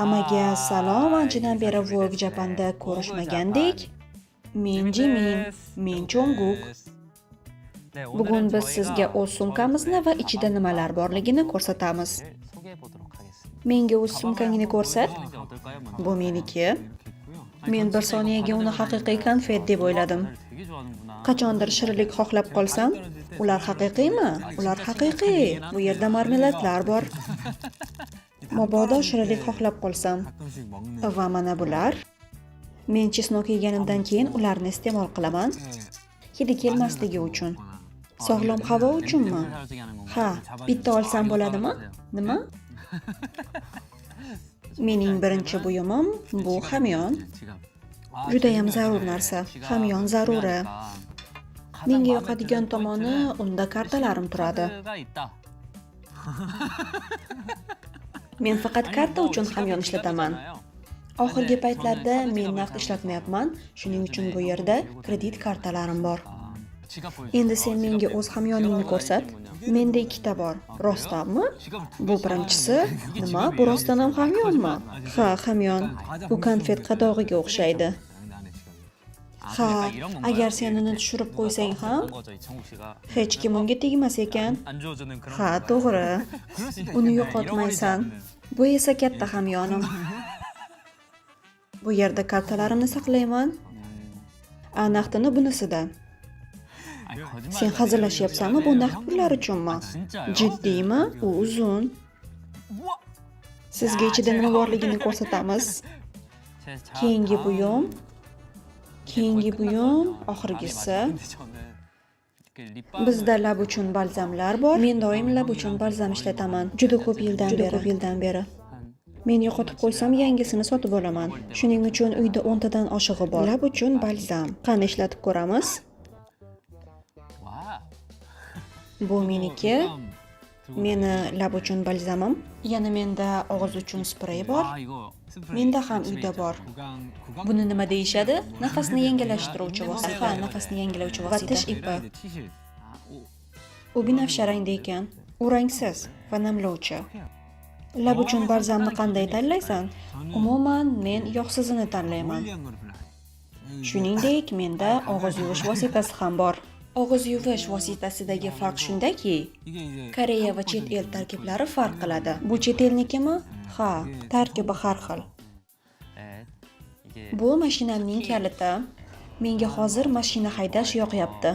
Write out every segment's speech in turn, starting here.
Hammaga salom, anchadan beri Vogue Japan'da ko'rishmagandik. Men Jimin, men Jongkook. Bugun biz sizga o'z sumkamizni va ichida nimalar borligini ko'rsatamiz. Menga o'z sumkangni ko'rsat. Bu meniki. Men bir soniyaga uni haqiqiy konfet deb o'yladim. Qachondir shirinlik xohlab qolsam, ular haqiqiymi? Ular haqiqiy. Bu yerda marmeladlar bor. Mabodo shirinlik xohlab qolsam. Va mana bular. Men chesnok yeganimdan keyin ularni iste'mol qilaman. Hidi kelmasligi uchun. Sog'lom havo uchunmi? Ha, bitta olsam bo'ladimi? Nima? Mening birinchi buyumim bu hamyon. Juda ham zarur narsa. Hamyon zaruri. Menga yoqadigan tomoni unda kartalarim turadi. Men faqat karta uchun hamyon ishlataman. Oxirgi paytlarda men naqd ishlatmayapman, shuning uchun bu yerda kredit kartalarim bor. Endi sen menga o'z hamyoningni ko'rsat. Menda ikkita bor. Rostdanmi? Bu birinchisi. Nima? Bu rostdan ham hamyonmi? Ha, hamyon. Bu konfet qadog'iga o'xshaydi. Ha, agar sen uni tushirib qo'ysang ham hech kim unga tegmas ekan. Ha, to'g'ri. Uni yo'qotmaysan. Bu esa katta hamyonim. Bu yerda kartalarimni saqlayman. Naqdini bunisida. Sen hazillashyapsanmi? Bu naqd pullar uchunmi? Jiddiymi? U uzun. Sizga ichida nima borligini ko'rsatamiz. Keyingi buyum. Oxirgisi. Bizda lab uchun balzamlar bor. Men doim lab uchun balzam ishlataman. Juda ko'p yildan beri. Men yo'qotib qo'ysam yangisini sotib olaman. Shuning uchun uyda 10 tadan oshig'i bor. Lab uchun balzam. Qani ishlatib ko'ramiz. Bu meniki. Meni lab uchun balzamim. Yana menda og'iz uchun sprey bor. Menda ham uyda bor. Buni nima deyishadi? Nafasni yengillashtiruvchi vosita. Ha, nafasni yengillovchi vosita. Va tish ipi. U binafsha rangda ekan. U rangsiz va namlovchi. Lab uchun balzamni qanday tanlaysan? Umuman men yog'sizini tanlayman. Shuningdek, menda og'iz yuvish vositasi ham bor. Og'iz yuvish vositasidagi farq shundaki, Koreya va chet el tarkiblari farq qiladi. Bu chet elnikimi? Ha, tarkibi har xil. Bu mashinamning kaliti. Menga hozir mashina haydash yoqyapti.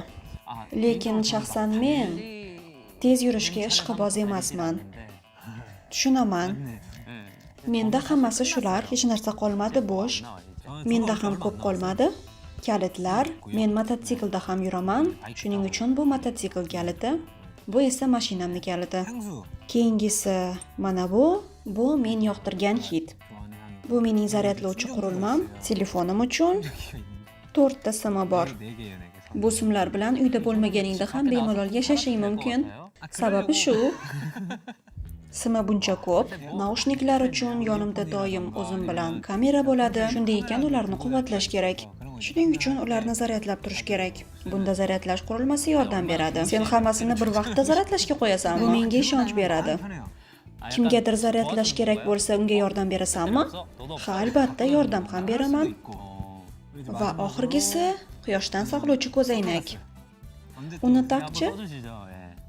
Lekin shaxsan men tez yurishga ishqiboz emasman. Tushunaman. Menda hammasi shular, hech narsa qolmadi bo'sh. Menda ham ko'p qolmadi. Kalitlar, men mototsiklda ham yuraman, shuning uchun bu mototsikl kaliti, bu esa mashinamning kaliti. Keyingisi mana bu men yoqtirgan hid. Bu mening zaryadlovchi qurilmam, telefonim uchun 4 ta simi bor. Bu simlar bilan uyda bo'lmaganingda ham bemalol yashashing mumkin. Sababi shu. Simi buncha ko'p. Naushniklar uchun yonimda doim o'zim bilan kamera bo'ladi. Shunday ekan ularni quvvatlash kerak. Shuning uchun ularni zaryadlab turish kerak. Bunda zaryadlash qurilmasi yordam beradi. Sen hammasini bir vaqtda zaryadlashga qo'yasanmi? Bu menga ishonch beradi. Kimgadir zaryadlash kerak bo'lsa, unga yordam berasanmi? Ha, albatta, yordam ham beraman. Va oxirgisi quyoshdan saqlovchi ko'zoynak. Uni taqchi?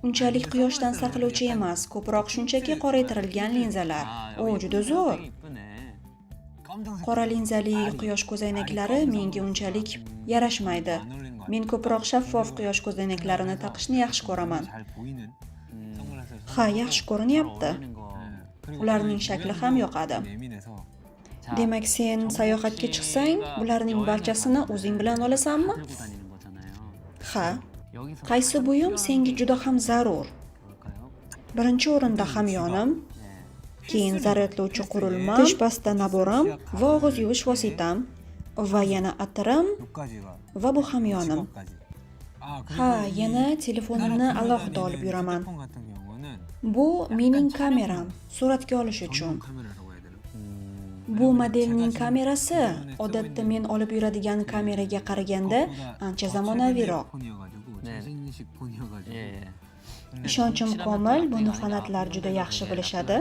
Unchalik quyoshdan saqlovchi emas, ko'proq shunchaki qoraytirilgan linzalar. O, juda zo'r. Qora linzali quyosh ko'zoynaklari menga unchalik yarashmaydi. Men ko'proq shaffof quyosh ko'zoynaklarini taqishni yaxshi ko'raman. Ha, yaxshi ko'rinyapti. Ularning shakli ham yoqadi. Demak, sen sayohatga chiqsang, bularning barchasini o'zing bilan olasanmi? Ha. Qaysi buyum senga juda ham zarur? Birinchi o'rinda hamyonim, keyin zaryadlovchi qurilma, tish pasta naborim va og'iz yuvish vositam va yana atirim va bu hamyonim. Ha, yana telefonimni alohida olib yuraman. Bu mening kameram, suratga olish uchun. Bu modelning kamerasi odatda men olib yuradigan kameraga qaraganda ancha zamonaviyroq. Ishonchim komil, buni fanatlar juda yaxshi bilishadi.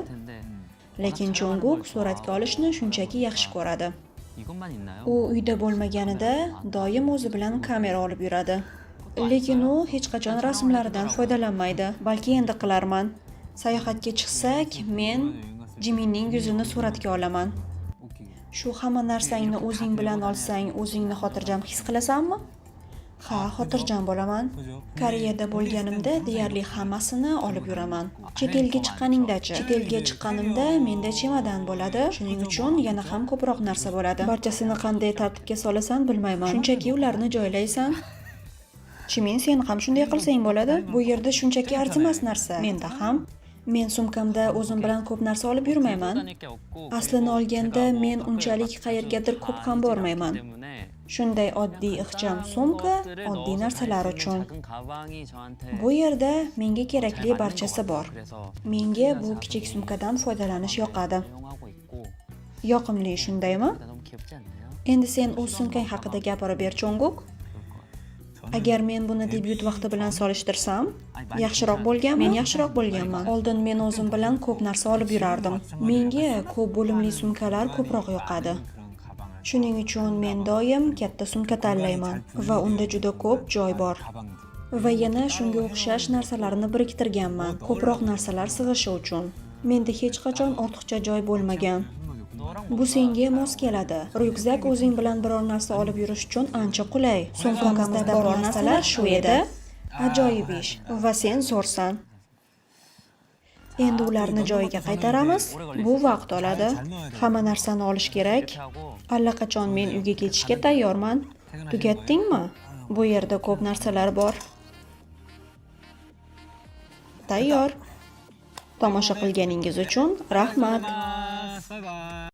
lekin Jonguk suratga olishni shunchaki yaxshi ko'radi. U uyda bo'lmaganida doim o'zi bilan kamera olib yuradi. Lekin u hech qachon rasmlaridan foydalanmaydi. Balki endi qilarman. Sayohatga chiqsak, men Jiminning yuzini suratga olaman. Shu hamma narsangni o'zing bilan olsang, o'zingni xotirjam his qilasanmi? Ha, xotirjam bo'laman. Koreyada bo'lganimda deyarli hammasini olib yuraman. Chet elga chiqqaningdachi? Chet elga chiqqanimda menda chemodan bo'ladi. Shuning uchun yana ham ko'proq narsa bo'ladi. Barchasini qanday tartibga solasan bilmayman. Shunchaki ularni joylaysan. Chimin, sen ham shunday qilsang bo'ladi. Bu yerda shunchaki arzimas narsa. Menda ham. Men sumkamda o'zim bilan ko'p narsa olib yurmayman. Aslini olganda men unchalik qayergadir ko'p ham bormayman. Shunday oddiy ixcham sumka, oddiy narsalar uchun. Bu yerda menga kerakli barchasi bor. Menga bu kichik sumkadan foydalanish yoqadi. Yoqimli, shundaymi? Endi sen o'z sumkang haqida gapirib ber, Jonguk. Agar men buni debyut vaqti bilan solishtirsam, yaxshiroq bo'lganmi? Men yaxshiroq bo'lganman. Oldin men o'zim bilan ko'p narsa olib yurardim. Menga ko'p bo'limli sumkalar ko'proq yoqadi. Shuning uchun men doim katta sumka tanlayman va unda juda ko'p joy bor. Va yana shunga o'xshash narsalarni biriktirganman, ko'proq narsalar sig'ishi uchun. Menda hech qachon ortiqcha joy bo'lmagan. Bu senga mos keladi. Ryukzak o'zing bilan biror narsa olib yurish uchun ancha qulay. Sumkamizda bor narsalar shu edi. Ajoyib ish. Va sen zo'rsan. Endi ularni joyiga qaytaramiz. Bu vaqt oladi. Hamma narsani olish kerak. Allaqachon men uyga ketishga tayyorman. Tugatdingmi? Bu yerda ko'p narsalar bor. Tayyor. Tomosha qilganingiz uchun rahmat.